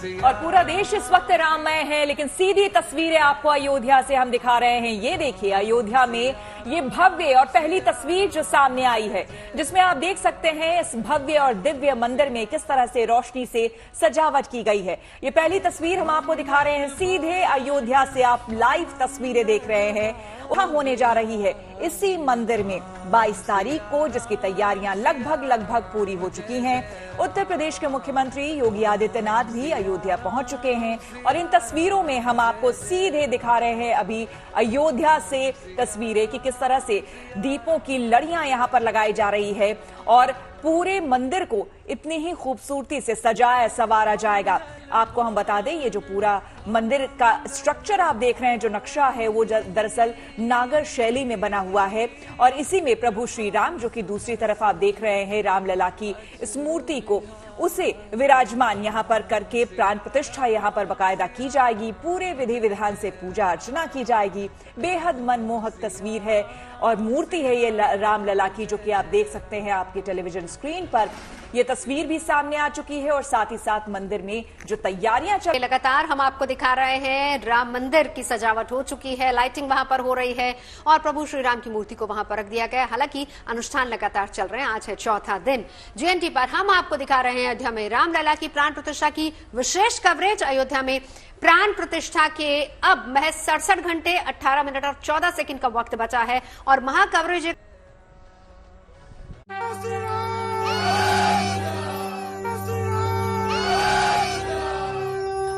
और पूरा देश इस वक्त राममय है, लेकिन सीधी तस्वीरें आपको अयोध्या से हम दिखा रहे हैं। ये देखिए, अयोध्या में ये भव्य और पहली तस्वीर जो सामने आई है, जिसमें आप देख सकते हैं इस भव्य और दिव्य मंदिर में किस तरह से रोशनी से सजावट की गई है। ये पहली तस्वीर हम आपको दिखा रहे हैं, सीधे अयोध्या से आप लाइव तस्वीरें देख रहे हैं। वहां होने जा रही है इसी मंदिर में 22 तारीख को, जिसकी तैयारियां लगभग पूरी हो चुकी हैं। उत्तर प्रदेश के मुख्यमंत्री योगी आदित्यनाथ भी अयोध्या पहुंच चुके हैं और इन तस्वीरों में हम आपको सीधे दिखा रहे हैं अभी अयोध्या से तस्वीरें कि किस तरह से दीपों की लड़ियां यहां पर लगाई जा रही है और पूरे मंदिर को इतनी ही खूबसूरती से सजाया संवारा जाएगा। आपको हम बता दें, ये जो पूरा मंदिर का स्ट्रक्चर आप देख रहे हैं, जो नक्शा है, वो दरअसल नागर शैली में बना हुआ है और इसी में प्रभु श्री राम, जो कि दूसरी तरफ आप देख रहे हैं रामलला की इस मूर्ति को, उसे विराजमान यहां पर करके प्राण प्रतिष्ठा यहां पर बकायदा की जाएगी। पूरे विधि विधान से पूजा अर्चना की जाएगी। बेहद मनमोहक तस्वीर है और मूर्ति है ये रामलला की, जो कि आप देख सकते हैं आपके टेलीविजन स्क्रीन पर। ये तस्वीर भी सामने आ चुकी है और साथ ही साथ मंदिर में जो तैयारियां चल, लगातार हम आपको दिखा रहे हैं राम मंदिर की सजावट हो चुकी है, लाइटिंग वहां पर हो रही है और प्रभु श्री राम की मूर्ति को वहां पर रख दिया गया। हालांकि अनुष्ठान लगातार चल रहे हैं, आज है चौथा दिन। जीएनटी पर हम आपको दिखा रहे हैं अयोध्या में रामलला की प्राण प्रतिष्ठा की विशेष कवरेज। अयोध्या में प्राण प्रतिष्ठा के अब महज 67 घंटे 18 मिनट और 14 सेकंड का वक्त बचा है और महा कवरेज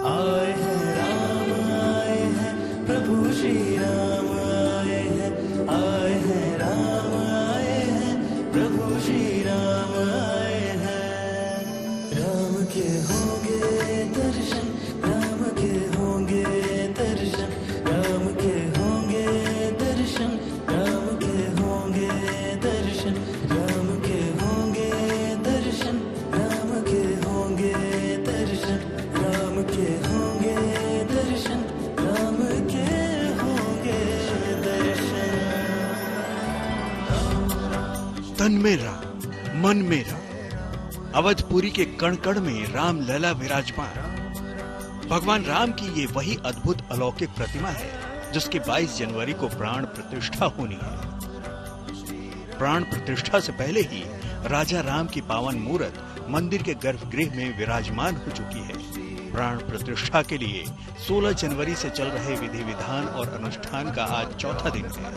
आए हैं राम आए हैं, प्रभु श्री राम आए हैं, आए हैं राम आए हैं, प्रभु श्री राम आए हैं। राम के होंगे दर्शन, राम के होंगे दर्शन, राम के होंगे दर्शन, राम के होंगे दर्शन, राम के होंगे दर्शन, राम के होंगे दर्शन, राम के होंगे दर्शन, राम के होंगे दर्शन। तन में राम, मन में राम, अवधपुरी के कण कण में राम लला विराजमान। भगवान राम की ये वही अद्भुत अलौकिक प्रतिमा है जिसकी 22 जनवरी को प्राण प्रतिष्ठा होनी है। प्राण प्रतिष्ठा से पहले ही राजा राम की पावन मूर्त मंदिर के गर्भगृह में विराजमान हो चुकी है। प्राण प्रतिष्ठा के लिए 16 जनवरी से चल रहे विधि विधान और अनुष्ठान का आज चौथा दिन है।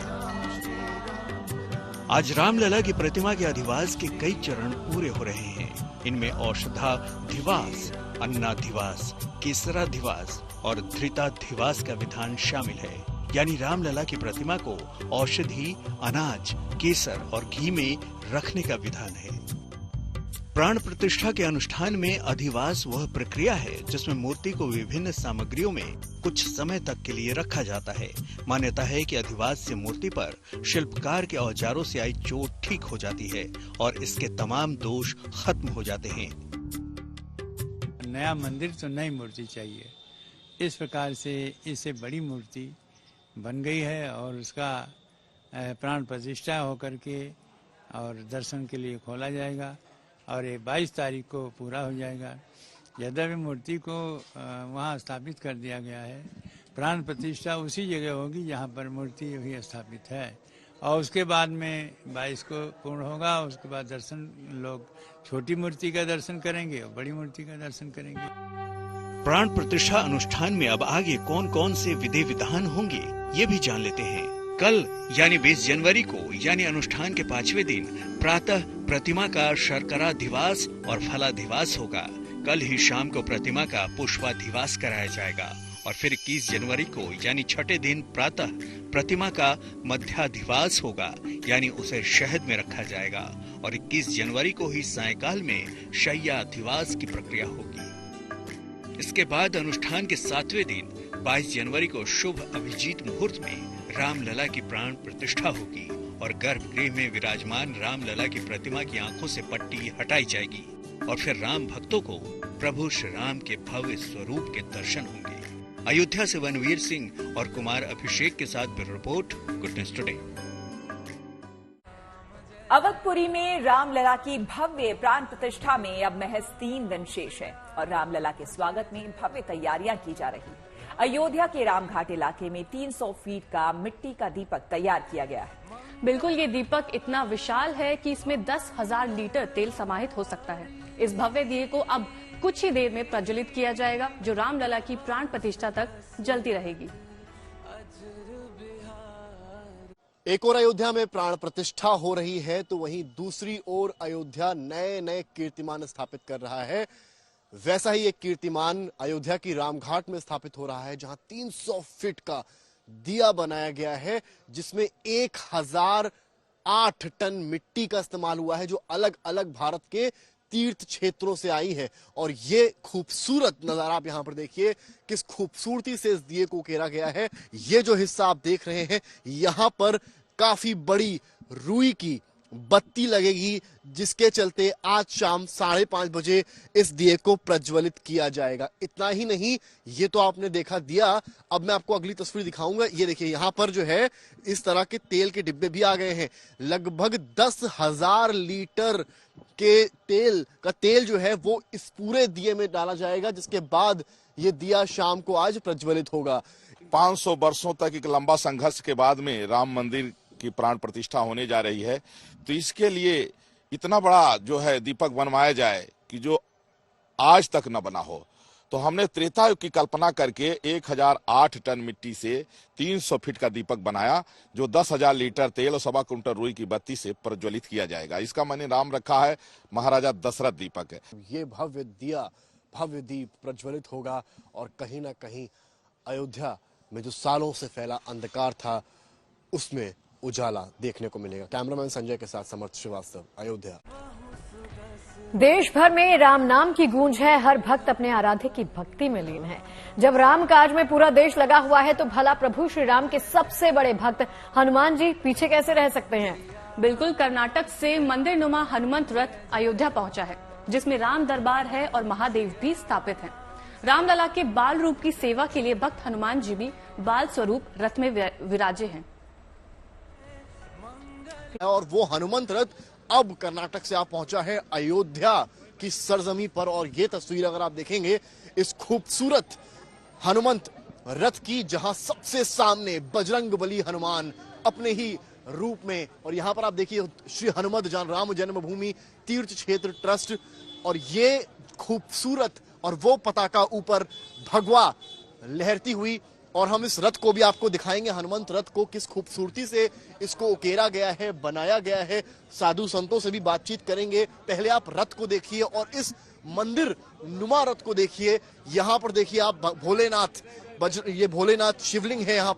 आज रामलला की प्रतिमा के अधिवास के कई चरण पूरे हो रहे हैं। इनमें औषधाधिवास, अन्नाधिवास, केसराधिवास और धृताधिवास का विधान शामिल है। यानी रामलला की प्रतिमा को औषधि, अनाज, केसर और घी में रखने का विधान है। प्राण प्रतिष्ठा के अनुष्ठान में अधिवास वह प्रक्रिया है जिसमें मूर्ति को विभिन्न सामग्रियों में कुछ समय तक के लिए रखा जाता है। मान्यता है कि अधिवास से मूर्ति पर शिल्पकार के औजारों से आई चोट ठीक हो जाती है और इसके तमाम दोष खत्म हो जाते हैं। नया मंदिर तो नई मूर्ति चाहिए, इस प्रकार से इससे बड़ी मूर्ति बन गई है और उसका प्राण प्रतिष्ठा होकर के और दर्शन के लिए खोला जाएगा और ये 22 तारीख को पूरा हो जाएगा। यद्यपि मूर्ति को वहाँ स्थापित कर दिया गया है, प्राण प्रतिष्ठा उसी जगह होगी जहाँ पर मूर्ति अभी स्थापित है और उसके बाद में 22 को पूर्ण होगा। उसके बाद दर्शन, लोग छोटी मूर्ति का दर्शन करेंगे और बड़ी मूर्ति का दर्शन करेंगे। प्राण प्रतिष्ठा अनुष्ठान में अब आगे कौन कौन से विधि विधान होंगे ये भी जान लेते हैं। कल यानी 20 जनवरी को यानी अनुष्ठान के 5वें दिन प्रातः प्रतिमा का शर्कराधिवास और फलाधिवास होगा। कल ही शाम को प्रतिमा का पुष्पाधिवास कराया जाएगा और फिर 21 जनवरी को यानी छठे दिन प्रातः प्रतिमा का मध्याधिवास होगा, यानी उसे शहद में रखा जाएगा और 21 जनवरी को ही सायंकाल में शय्याधिवास की प्रक्रिया होगी। इसके बाद अनुष्ठान के 7वें दिन 22 जनवरी को शुभ अभिजीत मुहूर्त में रामलला की प्राण प्रतिष्ठा होगी और गर्भगृह में विराजमान रामलला की प्रतिमा की आंखों से पट्टी हटाई जाएगी और फिर राम भक्तों को प्रभु श्री राम के भव्य स्वरूप के दर्शन होंगे। अयोध्या से वनवीर सिंह और कुमार अभिषेक के साथ bureau report, good news today. Awadhpuri में रामलला की भव्य प्राण प्रतिष्ठा में अब महज 3 दिन शेष है और रामलला के स्वागत में भव्य तैयारियां की जा रही। अयोध्या के रामघाट इलाके में 300 फीट का मिट्टी का दीपक तैयार किया गया है। बिल्कुल, ये दीपक इतना विशाल है कि इसमें 10,000 लीटर तेल समाहित हो सकता है। इस भव्य दिए को अब कुछ ही देर में प्रज्वलित किया जाएगा, जो रामलला की प्राण प्रतिष्ठा तक जलती रहेगी। एक और अयोध्या में प्राण प्रतिष्ठा हो रही है तो वहीं दूसरी ओर अयोध्या नए नए कीर्तिमान स्थापित कर रहा है। वैसा ही एक कीर्तिमान अयोध्या की रामघाट में स्थापित हो रहा है, जहां 300 फीट का दिया बनाया गया है, जिसमें 1008 टन मिट्टी का इस्तेमाल हुआ है, जो अलग अलग भारत के तीर्थ क्षेत्रों से आई है। और ये खूबसूरत नजारा आप यहां पर देखिए, किस खूबसूरती से इस दिए को उकेरा गया है। ये जो हिस्सा आप देख रहे हैं, यहां पर काफी बड़ी रुई की बत्ती लगेगी, जिसके चलते आज शाम 5:30 बजे इस दिए को प्रज्वलित किया जाएगा। इतना ही नहीं, ये तो आपने देखा दिया, अब मैं आपको अगली तस्वीर दिखाऊंगा। ये देखिए, यहां पर जो है इस तरह के तेल के डिब्बे भी आ गए हैं। लगभग 10,000 लीटर के तेल जो है वो इस पूरे दिए में डाला जाएगा, जिसके बाद ये दिया शाम को आज प्रज्वलित होगा। 500 वर्षों तक एक लंबा संघर्ष के बाद में राम मंदिर की प्राण प्रतिष्ठा होने जा रही है, तो इसके लिए इतना बड़ा जो है दीपक बनवाया जाए कि जो आज तक न बना हो। तो हमने त्रेता युग की कल्पना करके 1008 टन मिट्टी से 300 फीट का दीपक बनाया, जो 10,000 लीटर तेल और 1.25 कुंटल रुई की बत्ती से प्रज्वलित किया जाएगा। इसका मैंने नाम रखा है महाराजा दशरथ दीपक है। ये भव्य दिया, भव्य दीप प्रज्वलित होगा और कहीं ना कहीं अयोध्या में जो सालों से फैला अंधकार था, उसमें उजाला देखने को मिलेगा। कैमरामैन संजय के साथ समर्थ श्रीवास्तव, अयोध्या। देश भर में राम नाम की गूंज है, हर भक्त अपने आराध्य की भक्ति में लीन है। जब राम काज में पूरा देश लगा हुआ है, तो भला प्रभु श्री राम के सबसे बड़े भक्त हनुमान जी पीछे कैसे रह सकते हैं। बिल्कुल, कर्नाटक से मंदिर नुमा हनुमंत रथ अयोध्या पहुंचा है, जिसमें राम दरबार है और महादेव भी स्थापित है। रामलला के बाल रूप की सेवा के लिए भक्त हनुमान जी भी बाल स्वरूप रथ में विराजे हैं। और वो हनुमंत रथ अब कर्नाटक से आप पहुंचा है अयोध्या की सरजमी पर। और ये तस्वीर अगर आप देखेंगे इस खूबसूरत हनुमंत रथ की, जहां सबसे सामने बजरंगबली हनुमान अपने ही रूप में, और यहां पर आप देखिए श्री हनुमत राम जन्मभूमि तीर्थ क्षेत्र ट्रस्ट, और ये खूबसूरत और वो पताका ऊपर भगवा लहरती हुई। और हम इस रथ को भी आपको दिखाएंगे, हनुमंत रथ को किस खूबसूरती से इसको उकेरा गया है, बनाया गया है। साधु संतों से भी बातचीत करेंगे। पहले आप रथ को देखिए और इस मंदिर नुमा रथ को देखिए। यहाँ पर देखिए आप भोलेनाथ, ये भोलेनाथ शिवलिंग है यहाँ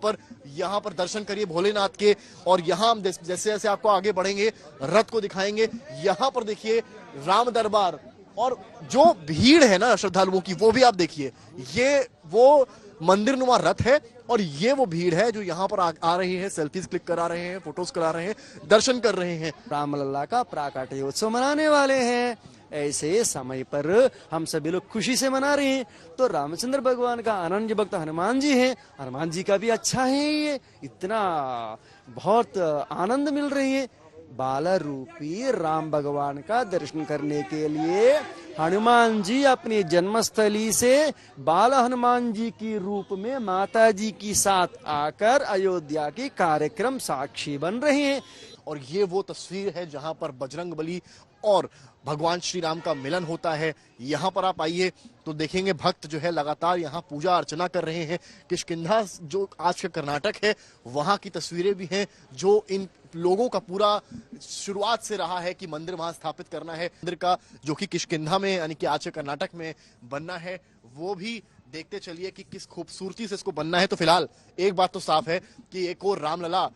पर दर्शन करिए भोलेनाथ के। और यहाँ हम जैसे जैसे आपको आगे बढ़ेंगे रथ को दिखाएंगे। यहाँ पर देखिए राम दरबार, और जो भीड़ है ना श्रद्धालुओं की, वो भी आप देखिए। ये वो मंदिर नुमा रथ है और ये वो भीड़ है जो यहाँ पर आ रही है, सेल्फीज क्लिक करा रहे हैं, फोटोज करा रहे हैं, दर्शन कर रहे हैं। रामलला का प्राकट्योत्सव मनाने वाले हैं। ऐसे समय पर हम सभी लोग खुशी से मना रहे हैं। तो रामचंद्र भगवान का अनन्य भक्त हनुमान जी हैं, हनुमान जी का भी अच्छा है। ये इतना बहुत आनंद मिल रही है। बाल रूपी राम भगवान का दर्शन करने के लिए हनुमान जी अपनी जन्मस्थली से बाल हनुमान जी की रूप में माता जी की साथ आकर अयोध्या की कार्यक्रम साक्षी बन रहे हैं। और ये वो तस्वीर है जहां पर बजरंगबली और भगवान श्री राम का मिलन होता है। यहाँ पर आप आइए तो देखेंगे भक्त जो है लगातार यहाँ पूजा अर्चना कर रहे हैं। किष्किंधा जो आज का कर्नाटक है, वहाँ की तस्वीरें भी हैं, जो इन लोगों का पूरा शुरुआत से रहा है कि मंदिर वहां स्थापित करना है। मंदिर का जो कि किष्किंधा में यानी कि आज के कर्नाटक में बनना है, वो भी देखते चलिए कि किस खूबसूरती से इसको बनना है। तो फिलहाल एक बात तो साफ है कि एक और रामलला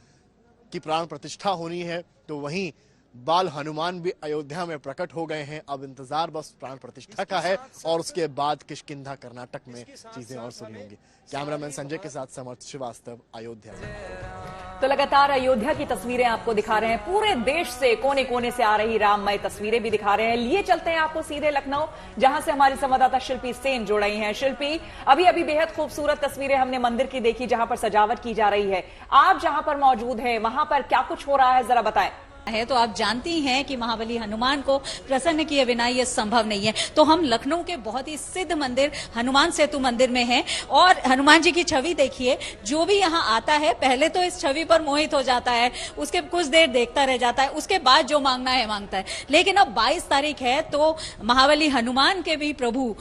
की प्राण प्रतिष्ठा होनी है, तो वहीं बाल हनुमान भी अयोध्या में प्रकट हो गए हैं। अब इंतजार बस प्राण प्रतिष्ठा का है और उसके बाद किष्किंधा कर्नाटक में चीजें और सुनी होंगी। कैमरामैन संजय के साथ समर्थ श्रीवास्तव, अयोध्या। तो लगातार अयोध्या की तस्वीरें आपको दिखा रहे हैं, पूरे देश से कोने कोने से आ रही राममय तस्वीरें भी दिखा रहे हैं। लिए चलते हैं आपको सीधे लखनऊ, जहां से हमारी संवाददाता शिल्पी सेन जुड़ रही हैं। शिल्पी, अभी अभी बेहद खूबसूरत तस्वीरें हमने मंदिर की देखी, जहां पर सजावट की जा रही है। आप जहां पर मौजूद हैं, वहां पर क्या कुछ हो रहा है, जरा बताएं। है तो आप जानती हैं कि महाबली हनुमान को प्रसन्न किए बिना ये संभव नहीं है। तो हम लखनऊ के बहुत ही सिद्ध मंदिर हनुमान सेतु मंदिर में हैं और हनुमान जी की छवि देखिए, जो भी यहाँ आता है पहले तो इस छवि पर मोहित हो जाता है, उसके कुछ देर देखता रह जाता है, उसके बाद जो मांगना है मांगता है। लेकिन अब 22 तारीख है तो महाबली हनुमान के भी प्रभु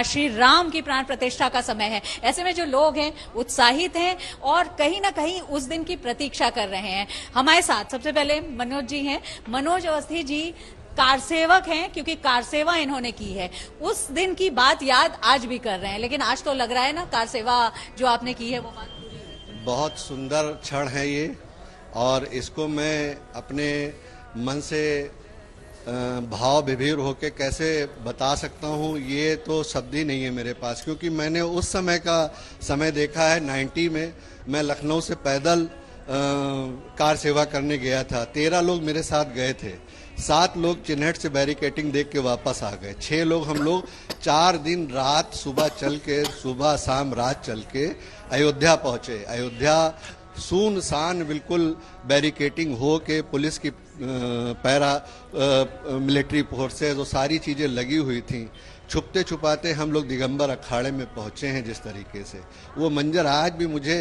श्री राम की प्राण प्रतिष्ठा का समय है। ऐसे में जो लोग हैं उत्साहित हैं और कहीं ना कहीं उस दिन की प्रतीक्षा कर रहे हैं। हमारे साथ सबसे पहले मनोज जी हैं। मनोज अवस्थी जी कार सेवक हैं, क्योंकि कार सेवा इन्होंने की है। उस दिन की बात याद आज भी कर रहे हैं, लेकिन आज तो लग रहा है ना कार सेवा जो आपने की है वो बात बहुत सुंदर क्षण है ये, और इसको मैं अपने मन से भाव विभोर होके कैसे बता सकता हूँ, ये तो शब्द ही नहीं है मेरे पास। क्योंकि मैंने उस समय का समय देखा है। 90 में मैं लखनऊ से पैदल कार सेवा करने गया था। 13 लोग मेरे साथ गए थे। 7 लोग चिन्हट से बैरिकेटिंग देख के वापस आ गए। 6 लोग हम लोग 4 दिन रात सुबह चल के, सुबह शाम रात चल के अयोध्या पहुंचे। अयोध्या सुनसान बिल्कुल बैरिकेटिंग हो के, पुलिस की पैरा मिलिट्री फोर्सेज और सारी चीजें लगी हुई थी। छुपते छुपाते हम लोग दिगंबर अखाड़े में पहुंचे हैं। जिस तरीके से वो मंजर आज भी मुझे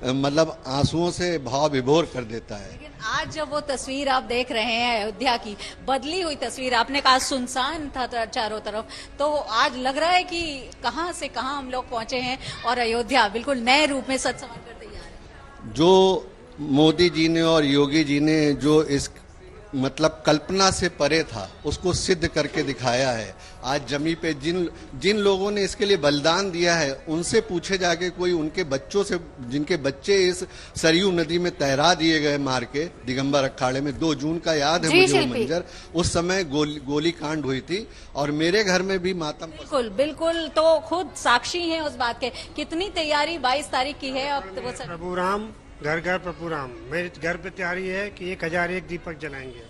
मतलब आंसुओं से भाव विभोर कर देता है। लेकिन आज जब वो तस्वीर आप देख रहे हैं अयोध्या की बदली हुई तस्वीर, आपने कहा सुनसान था चारों तरफ, तो आज लग रहा है कि कहां से कहां हम लोग पहुंचे हैं और अयोध्या बिल्कुल नए रूप में सच संवर कर तैयार है। जो मोदी जी ने और योगी जी ने जो इस मतलब कल्पना से परे था उसको सिद्ध करके दिखाया है। आज जमी पे जिन लोगों ने इसके लिए बलिदान दिया है उनसे पूछे जाके कोई उनके बच्चों से, जिनके बच्चे इस सरयू नदी में तैरा दिए गए मार के दिगंबर अखाड़े में, 2 जून का याद है मुझे वो मंजर। उस समय गोली कांड हुई थी और मेरे घर में भी मातम। बिल्कुल बिल्कुल, तो खुद साक्षी हैं उस बात के। कितनी तैयारी 22 तारीख की है? अब तो प्रभु राम घर घर प्रभु राम, मेरे घर पे तैयारी है कि 1001 दीपक जलाएंगे।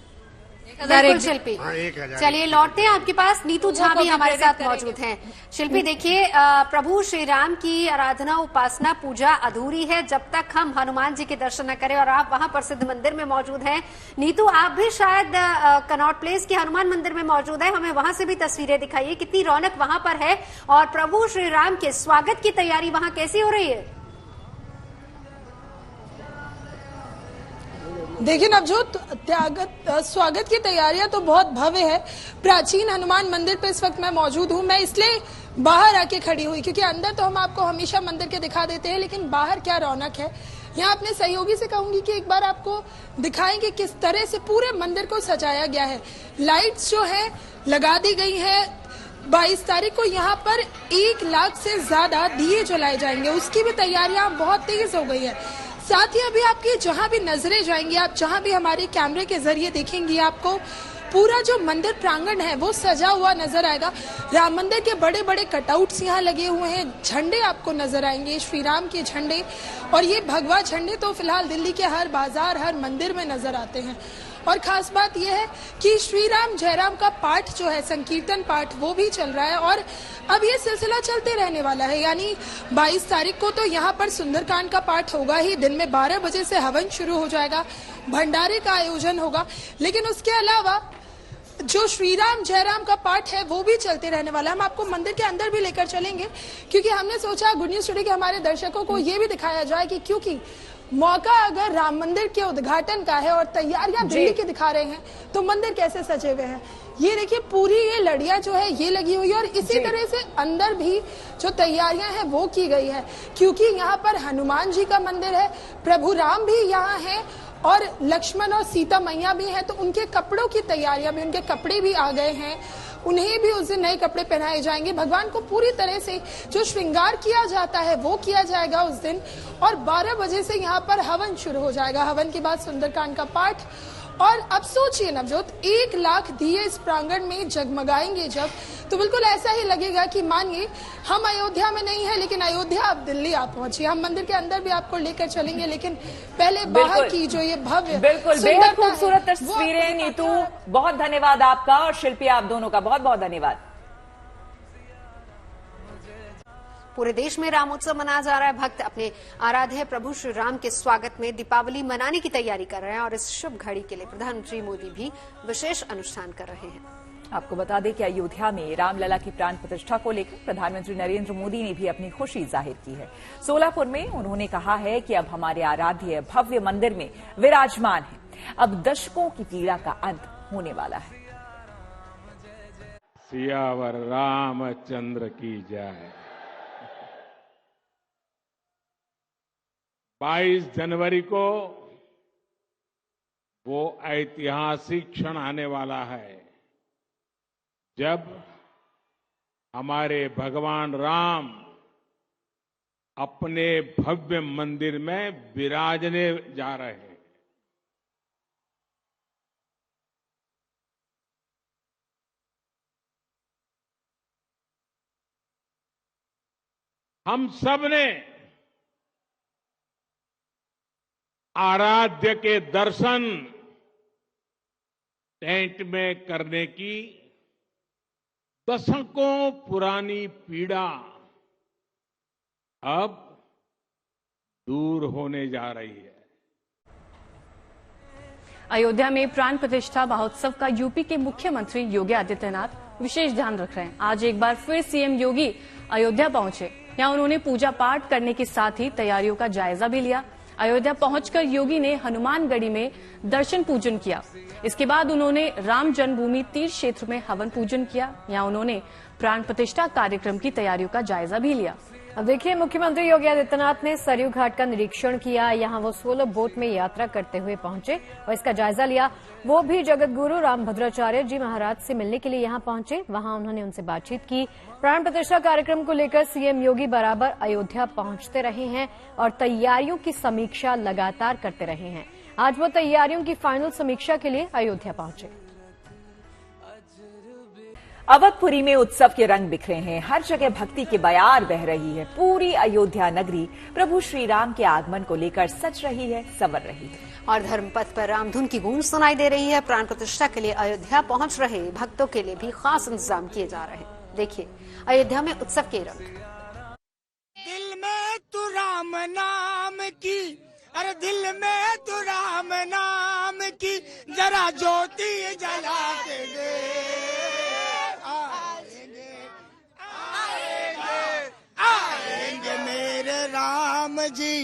1001 शिल्पी। हाँ, 1001। चलिए लौटते हैं आपके पास। नीतू झा भी हमारे साथ मौजूद हैं। शिल्पी देखिए, प्रभु श्री राम की आराधना, उपासना, पूजा अधूरी है जब तक हम हनुमान जी के दर्शन न करें, और आप वहां प्रसिद्ध मंदिर में मौजूद हैं। नीतू, आप भी शायद कनॉट प्लेस के हनुमान मंदिर में मौजूद है। हमें वहां से भी तस्वीरें दिखाइए, कितनी रौनक वहां पर है और प्रभु श्री राम के स्वागत की तैयारी वहां कैसी हो रही है? देखिए नवजोत, स्वागत की तैयारियां तो बहुत भव्य है। प्राचीन हनुमान मंदिर पे इस वक्त मैं मौजूद हूँ। मैं इसलिए बाहर आके खड़ी हुई क्योंकि अंदर तो हम आपको हमेशा मंदिर के दिखा देते हैं, लेकिन बाहर क्या रौनक है। यहाँ अपने सहयोगी से कहूंगी कि एक बार आपको दिखाएं कि किस तरह से पूरे मंदिर को सजाया गया है। लाइट्स जो है लगा दी गई है। 22 तारीख को यहाँ पर 1 लाख से ज्यादा दिए जलाए जाएंगे, उसकी भी तैयारियां बहुत तेज हो गई है। साथ ही अभी आपकी जहां भी नजरें जाएंगी, आप जहां भी हमारे कैमरे के जरिए देखेंगी, आपको पूरा जो मंदिर प्रांगण है वो सजा हुआ नजर आएगा। राम मंदिर के बड़े बड़े कटआउट्स यहाँ लगे हुए हैं। झंडे आपको नजर आएंगे, श्री राम के झंडे, और ये भगवा झंडे तो फिलहाल दिल्ली के हर बाजार, हर मंदिर में नजर आते हैं। और खास बात यह है कि श्री राम जयराम का पाठ जो है, संकीर्तन पाठ, वो भी चल रहा है और अब ये सिलसिला चलते रहने वाला है। यानी 22 तारीख को तो यहाँ पर सुंदरकांड का पाठ होगा ही। दिन में 12 बजे से हवन शुरू हो जाएगा, भंडारे का आयोजन होगा, लेकिन उसके अलावा जो श्री राम जयराम का पाठ है वो भी चलते रहने वाला है। हम आपको मंदिर के अंदर भी लेकर चलेंगे क्योंकि हमने सोचा गुड न्यूज टुडे के हमारे दर्शकों को ये भी दिखाया जाए कि क्योंकि मौका अगर राम मंदिर के उद्घाटन का है और तैयारियां दिल्ली की दिखा रहे हैं, तो मंदिर कैसे सजे हुए हैं। ये देखिए, पूरी ये लड़ियां जो है ये लगी हुई है और इसी तरह से अंदर भी जो तैयारियां हैं वो की गई है, क्योंकि यहाँ पर हनुमान जी का मंदिर है, प्रभु राम भी यहाँ है और लक्ष्मण और सीता मैया भी हैं, तो उनके कपड़ों की तैयारियां भी, उनके कपड़े भी आ गए हैं, उन्हें भी उस दिन नए कपड़े पहनाए जाएंगे। भगवान को पूरी तरह से जो श्रृंगार किया जाता है वो किया जाएगा उस दिन, और 12 बजे से यहाँ पर हवन शुरू हो जाएगा। हवन के बाद सुंदरकांड का पाठ। और अब सोचिए नवजोत, 1 लाख दिए इस प्रांगण में जगमगाएंगे जब, तो बिल्कुल ऐसा ही लगेगा कि मानिए हम अयोध्या में नहीं है, लेकिन अयोध्या अब दिल्ली आप पहुंची। हम मंदिर के अंदर भी आपको लेकर चलेंगे, लेकिन पहले बाहर की जो ये भव्य, बिल्कुल बेहद खूबसूरत तस्वीरें। नीतू, बहुत धन्यवाद आपका, और शिल्पी आप दोनों का बहुत बहुत धन्यवाद। पूरे देश में राम उत्सव मनाया जा रहा है। भक्त अपने आराध्य प्रभु श्री राम के स्वागत में दीपावली मनाने की तैयारी कर रहे हैं और इस शुभ घड़ी के लिए प्रधानमंत्री मोदी भी विशेष अनुष्ठान कर रहे हैं। आपको बता दें कि अयोध्या में रामलला की प्राण प्रतिष्ठा को लेकर प्रधानमंत्री नरेंद्र मोदी ने भी अपनी खुशी जाहिर की है। सोलापुर में उन्होंने कहा है कि अब हमारे आराध्य भव्य मंदिर में विराजमान है। अब दशकों की पीड़ा का अंत होने वाला है। सियावर रामचंद्र की जय। 22 जनवरी को वो ऐतिहासिक क्षण आने वाला है जब हमारे भगवान राम अपने भव्य मंदिर में विराजने जा रहे हैं। हम सब ने आराध्य के दर्शन टेंट में करने की दशकों पुरानी पीड़ा अब दूर होने जा रही है। अयोध्या में प्राण प्रतिष्ठा महोत्सव का यूपी के मुख्यमंत्री योगी आदित्यनाथ विशेष ध्यान रख रहे हैं। आज एक बार फिर सीएम योगी अयोध्या पहुंचे। यहाँ उन्होंने पूजा पाठ करने के साथ ही तैयारियों का जायजा भी लिया। अयोध्या पहुंचकर योगी ने हनुमानगढ़ी में दर्शन पूजन किया। इसके बाद उन्होंने राम जन्मभूमि तीर्थ क्षेत्र में हवन पूजन किया। यहाँ उन्होंने प्राण प्रतिष्ठा कार्यक्रम की तैयारियों का जायजा भी लिया। अब देखिए, मुख्यमंत्री योगी आदित्यनाथ ने सरयू घाट का निरीक्षण किया। यहाँ वो 16 बोट में यात्रा करते हुए पहुंचे और इसका जायजा लिया। वो भी जगत गुरु रामभद्राचार्य जी महाराज से मिलने के लिए यहाँ पहुंचे। वहां उन्होंने उनसे बातचीत की। प्राण प्रतिष्ठा कार्यक्रम को लेकर सीएम योगी बराबर अयोध्या पहुंचते रहे हैं और तैयारियों की समीक्षा लगातार करते रहे हैं। आज वो तैयारियों की फाइनल समीक्षा के लिए अयोध्या पहुंचे। अवधपुरी में उत्सव के रंग बिखरे हैं। हर जगह भक्ति की बयार बह रही है। पूरी अयोध्या नगरी प्रभु श्री राम के आगमन को लेकर सज रही है, संवर रही है और धर्मपथ पर रामधुन की गूंज सुनाई दे रही है। प्राण प्रतिष्ठा के लिए अयोध्या पहुंच रहे भक्तों के लिए भी खास इंतजाम किए जा रहे हैं। देखिए अयोध्या में उत्सव के रंग। दिल में तू राम नाम की, अरे दिल में तू राम नाम की जरा ज्योति जला के दे। आएंगे मेरे राम जी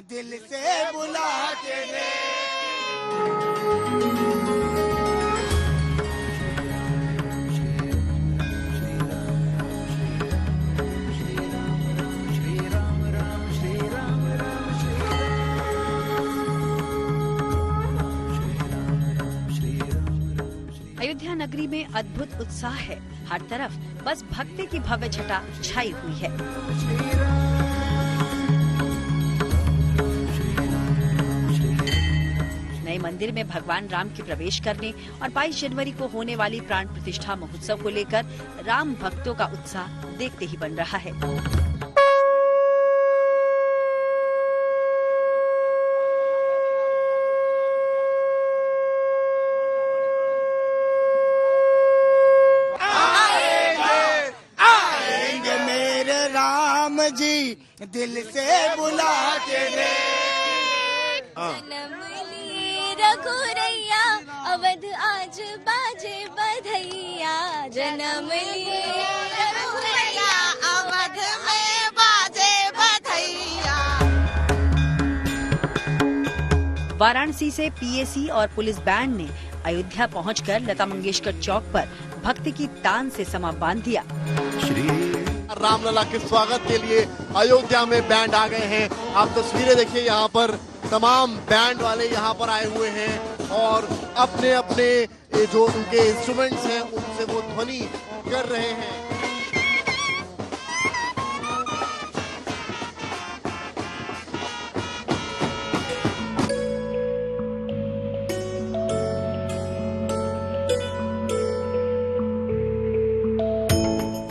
दिल से बुला के ले। अयोध्या नगरी में अद्भुत उत्साह है। हर तरफ बस भक्ति की भव्य छटा छाई हुई है। नए मंदिर में भगवान राम के प्रवेश करने और 22 जनवरी को होने वाली प्राण प्रतिष्ठा महोत्सव को लेकर राम भक्तों का उत्साह देखते ही बन रहा है। जी दिल से बुला के ले। जन्म लिए रघुरैया अवध आज बाजे बधैया। जन्म लिए रघुरैया अवध में बाजे बधैया। वाराणसी से पीएसी और पुलिस बैंड ने अयोध्या पहुंचकर लता मंगेशकर चौक पर भक्ति की तान से समा बांध दिया। रामलला के स्वागत के लिए अयोध्या में बैंड आ गए हैं। आप तस्वीरें देखिए, यहाँ पर तमाम बैंड वाले यहाँ पर आए हुए हैं और अपने अपने जो उनके इंस्ट्रूमेंट्स हैं उनसे वो ध्वनि कर रहे हैं।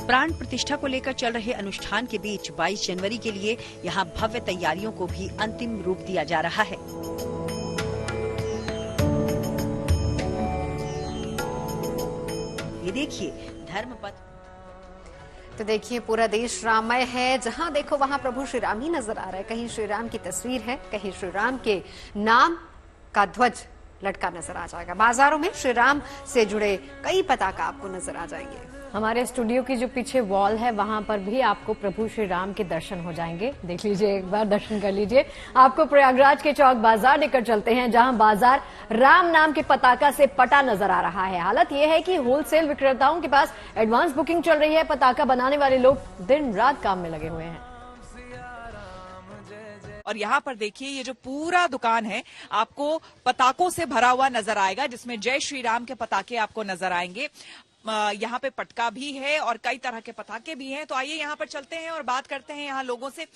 प्राण प्रतिष्ठा को लेकर चल रहे अनुष्ठान के बीच 22 जनवरी के लिए यहां भव्य तैयारियों को भी अंतिम रूप दिया जा रहा है। ये देखिए धर्मपथ। तो देखिए पूरा देश राममय है, जहां देखो वहां प्रभु श्री राम ही नजर आ रहा है। कहीं श्री राम की तस्वीर है, कहीं श्री राम के नाम का ध्वज लटका नजर आ जाएगा। बाजारों में श्री राम से जुड़े कई पताका आपको नजर आ जाएंगे। हमारे स्टूडियो की जो पीछे वॉल है वहां पर भी आपको प्रभु श्री राम के दर्शन हो जाएंगे। देख लीजिए, एक बार दर्शन कर लीजिए। आपको प्रयागराज के चौक बाजार लेकर चलते हैं, जहां बाजार राम नाम के पताका से पटा नजर आ रहा है। हालत यह है कि होलसेल विक्रेताओं के पास एडवांस बुकिंग चल रही है। पताका बनाने वाले लोग दिन रात काम में लगे हुए हैं। और यहाँ पर देखिए, ये जो पूरा दुकान है आपको पताकों से भरा हुआ नजर आएगा, जिसमें जय श्री राम के पताके आपको नजर आएंगे। यहाँ पे पटका भी है और कई तरह के पताके भी हैं। तो आइए यहाँ पर चलते हैं और बात करते हैं यहाँ लोगों से।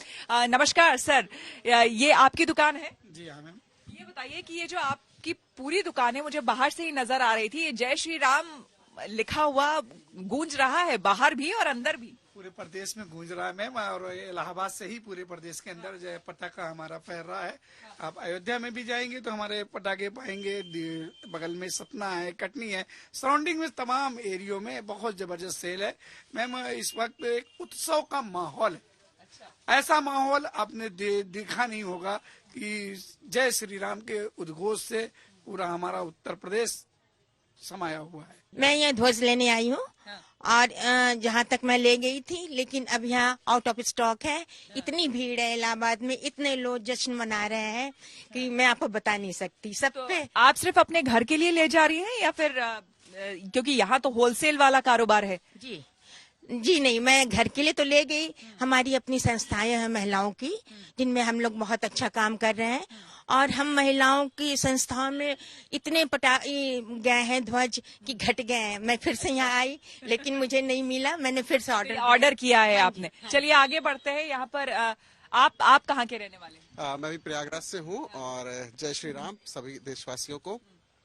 नमस्कार सर, ये आपकी दुकान है? जी हाँ मैम। ये बताइए कि ये जो आपकी पूरी दुकान है, मुझे बाहर से ही नजर आ रही थी, ये जय श्री राम लिखा हुआ गूंज रहा है बाहर भी और अंदर भी। पूरे प्रदेश में गूंज रहा है मैम, और इलाहाबाद से ही पूरे प्रदेश के अंदर जो पटाखा हमारा फैल रहा है। आप अयोध्या में भी जाएंगे तो हमारे पटाखे पाएंगे। बगल में सतना है, कटनी है, सराउंडिंग में तमाम एरियो में बहुत जबरदस्त सेल है मैम। इस वक्त एक उत्सव का माहौल है। ऐसा माहौल आपने देखा नहीं होगा कि जय श्री राम के उद्घोष से पूरा हमारा उत्तर प्रदेश समाया हुआ है। मैं यहाँ ध्वज लेने आई हूँ और जहाँ तक मैं ले गई थी, लेकिन अब यहाँ आउट ऑफ स्टॉक है। इतनी भीड़ है इलाहाबाद में, इतने लोग जश्न मना रहे हैं कि मैं आपको बता नहीं सकती। सब तो पे आप सिर्फ अपने घर के लिए ले जा रही हैं या फिर क्योंकि यहाँ तो होलसेल वाला कारोबार है? जी नहीं, मैं घर के लिए तो ले गई। हमारी अपनी संस्थाएं हैं महिलाओं की, जिनमें हम लोग बहुत अच्छा काम कर रहे हैं। और हम महिलाओं की संस्थाओं में इतने गए हैं ध्वज कि घट गए हैं। मैं फिर से यहाँ आई, लेकिन मुझे नहीं मिला, मैंने फिर से ऑर्डर किया है आपने। चलिए आगे बढ़ते हैं। यहाँ पर आप कहाँ के रहने वाले? मैं भी प्रयागराज से हूँ। और जय श्री राम सभी देशवासियों को।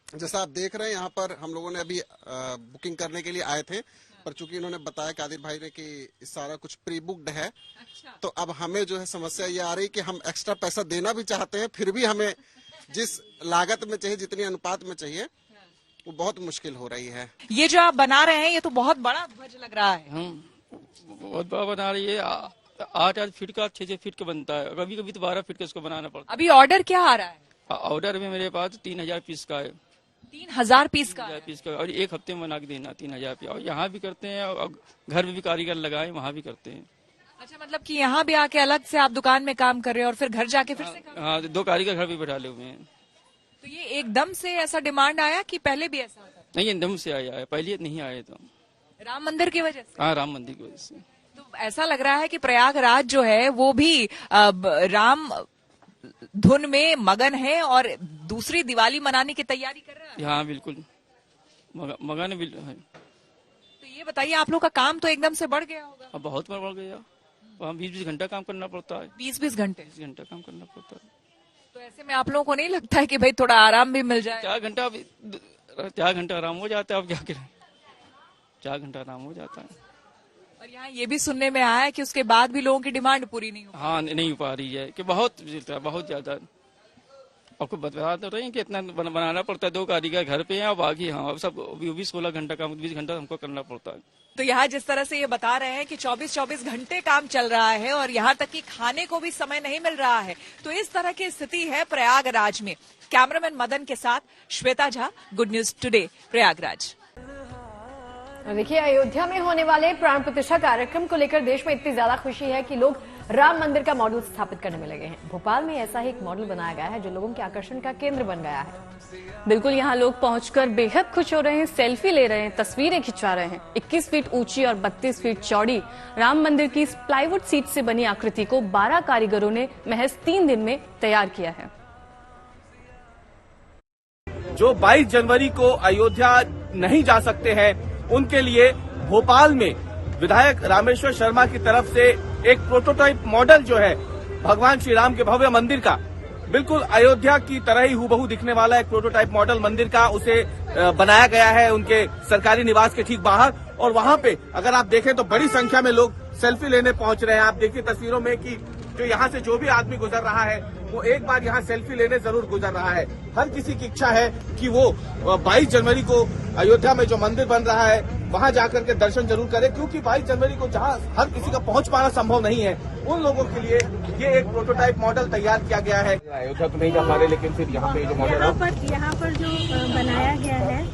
जैसा आप देख रहे हैं, यहाँ पर हम लोगों ने अभी बुकिंग करने के लिए आए थे, पर चूंकि इन्होंने बताया कादिर भाई ने कि सारा कुछ प्री बुक्ड है। तो अब हमें जो है समस्या ये आ रही कि हम एक्स्ट्रा पैसा देना भी चाहते हैं, फिर भी हमें जिस लागत में चाहिए, जितनी अनुपात में चाहिए, वो बहुत मुश्किल हो रही है। ये जो आप बना रहे हैं, ये तो बहुत बड़ा ध्वज लग रहा है। बहुत बड़ा बना रही है। 8 फीट का 6 फीट का बनता है, कभी कभी तो 12 फीट का इसको बनाना पड़ता है। अभी ऑर्डर क्या आ रहा है? ऑर्डर में मेरे पास 3000 पीस का है। 3000 पीस का? और एक हफ्ते में बना के देना 3000 पीस। और यहाँ भी करते हैं, और घर में भी कारीगर लगाए, वहाँ भी करते हैं। अच्छा, मतलब कि यहाँ भी आके अलग से आप दुकान में काम कर रहे हैं और फिर घर जाके फिर से काम? हाँ, 2 कारीगर घर भी बैठा ले हुए हैं। तो ये एकदम से ऐसा डिमांड आया कि पहले भी ऐसा था? नहीं, एकदम से आया है, पहले नहीं आए तो। राम मंदिर की वजह से? हाँ, राम मंदिर की वजह से। तो ऐसा लग रहा है कि प्रयागराज जो है वो भी राम धुन में मगन है और दूसरी दिवाली मनाने की तैयारी कर रहा है। हाँ बिल्कुल, मगन है। तो ये बताइए, आप लोग का काम तो एकदम से बढ़ गया होगा? अब बहुत बढ़ गया। वहाँ 20-20 घंटा काम करना पड़ता है। 20-20 घंटे? 20 घंटा काम करना पड़ता है। तो ऐसे में आप लोगों को नहीं लगता है कि भाई थोड़ा आराम भी मिल जाए? 4 घंटा आराम हो जाता है। अब क्या करें, 4 घंटा आराम हो जाता है। और यहाँ ये भी सुनने में आया है कि उसके बाद भी लोगों की डिमांड पूरी नहीं हो? हाँ, नहीं हो पा रही है कि बहुत ज्यादा। आपको बता तो रहे हैं कि इतना बनाना पड़ता है। 2 कारीगर घर पे हैं, और बाकी हाँ अब सब 16 घंटा काम, 20 घंटा हमको करना पड़ता है। तो यहाँ जिस तरह से ये बता रहे हैं कि 24-24 घंटे काम चल रहा है और यहाँ तक कि खाने को भी समय नहीं मिल रहा है, तो इस तरह की स्थिति है प्रयागराज में। कैमरामैन मदन के साथ Shweta Jha, good news today, Prayagraj. देखिए, अयोध्या में होने वाले प्राण प्रतिष्ठा कार्यक्रम को लेकर देश में इतनी ज्यादा खुशी है कि लोग राम मंदिर का मॉडल स्थापित करने में लगे हैं। भोपाल में ऐसा ही एक मॉडल बनाया गया है जो लोगों के आकर्षण का केंद्र बन गया है। बिल्कुल, यहाँ लोग पहुंचकर बेहद खुश हो रहे हैं, सेल्फी ले रहे हैं, तस्वीरें खिंचवा रहे हैं। 21 फीट ऊंची और 32 फीट चौड़ी राम मंदिर की इस प्लाईवुड सीट से बनी आकृति को 12 कारीगरों ने महज 3 दिन में तैयार किया है। जो 22 जनवरी को अयोध्या नहीं जा सकते हैं, उनके लिए भोपाल में विधायक रामेश्वर शर्मा की तरफ से एक प्रोटोटाइप मॉडल जो है भगवान श्री राम के भव्य मंदिर का, बिल्कुल अयोध्या की तरह ही हूबहू दिखने वाला एक प्रोटोटाइप मॉडल मंदिर का उसे बनाया गया है उनके सरकारी निवास के ठीक बाहर। और वहां पे अगर आप देखें तो बड़ी संख्या में लोग सेल्फी लेने पहुंच रहे हैं। आप देखिए तस्वीरों में कि जो यहाँ से जो भी आदमी गुजर रहा है वो एक बार यहाँ सेल्फी लेने जरूर गुजर रहा है। हर किसी की इच्छा है कि वो 22 जनवरी को अयोध्या में जो मंदिर बन रहा है वहां जाकर के दर्शन जरूर करे, क्योंकि 22 जनवरी को जहां हर किसी का पहुंच पाना संभव नहीं है, उन लोगों के लिए ये एक प्रोटोटाइप मॉडल तैयार किया गया है। अयोध्या तो नहीं जा पा रहे, लेकिन फिर यहाँ पे जो मॉडल यहाँ पर जो बनाया गया है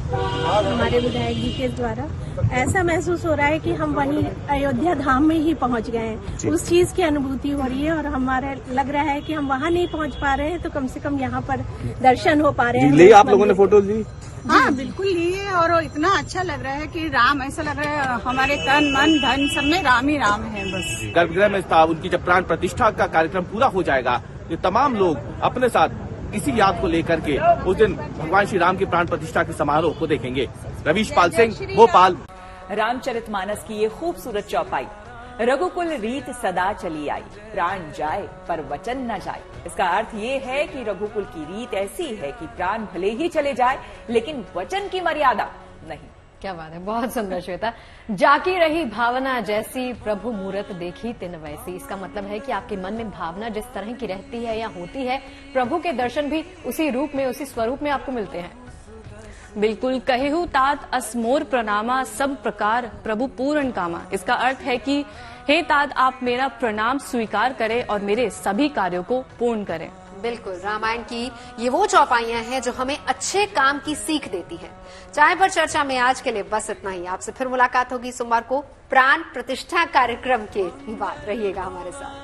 हमारे विधायक जी के द्वारा, ऐसा महसूस हो रहा है कि हम वहीं अयोध्या धाम में ही पहुंच गए हैं। उस चीज की अनुभूति हो रही है और हमारे लग रहा है कि हम वहाँ नहीं पहुंच पा रहे हैं तो कम से कम यहाँ पर दर्शन हो पा रहे हैं। ले आप लोगों ने फोटोज ली? हाँ बिल्कुल लिए, और इतना अच्छा लग रहा है कि राम, ऐसा लग रहा है हमारे तन मन धन सब में राम ही राम है बस। गर्भगृह में उनकी जब प्राण प्रतिष्ठा का कार्यक्रम पूरा हो जाएगा तो तमाम लोग अपने साथ इसी याद को लेकर के उस दिन भगवान श्री राम की प्राण प्रतिष्ठा के समारोह को देखेंगे। रवीश पाल सिंह, भोपाल। रामचरितमानस की ये खूबसूरत चौपाई, रघुकुल रीत सदा चली आई, प्राण जाए पर वचन न जाए। इसका अर्थ ये है कि रघुकुल की रीत ऐसी है कि प्राण भले ही चले जाए लेकिन वचन की मर्यादा नहीं। क्या बात है, बहुत सुंदर श्वेता। जाकी रही भावना जैसी, प्रभु मूरत देखी तिन वैसी। इसका मतलब है कि आपके मन में भावना जिस तरह की रहती है या होती है, प्रभु के दर्शन भी उसी रूप में, उसी स्वरूप में आपको मिलते हैं। बिल्कुल, कहेहु तात असमोर प्रणामा, सब प्रकार प्रभु पूर्ण कामा। इसका अर्थ है कि हे तात, आप मेरा प्रणाम स्वीकार करें और मेरे सभी कार्यों को पूर्ण करें। बिल्कुल, रामायण की ये वो चौपाइयां हैं जो हमें अच्छे काम की सीख देती हैं। चाय पर चर्चा में आज के लिए बस इतना ही। आपसे फिर मुलाकात होगी सोमवार को प्राण प्रतिष्ठा कार्यक्रम के बाद। रहिएगा हमारे साथ।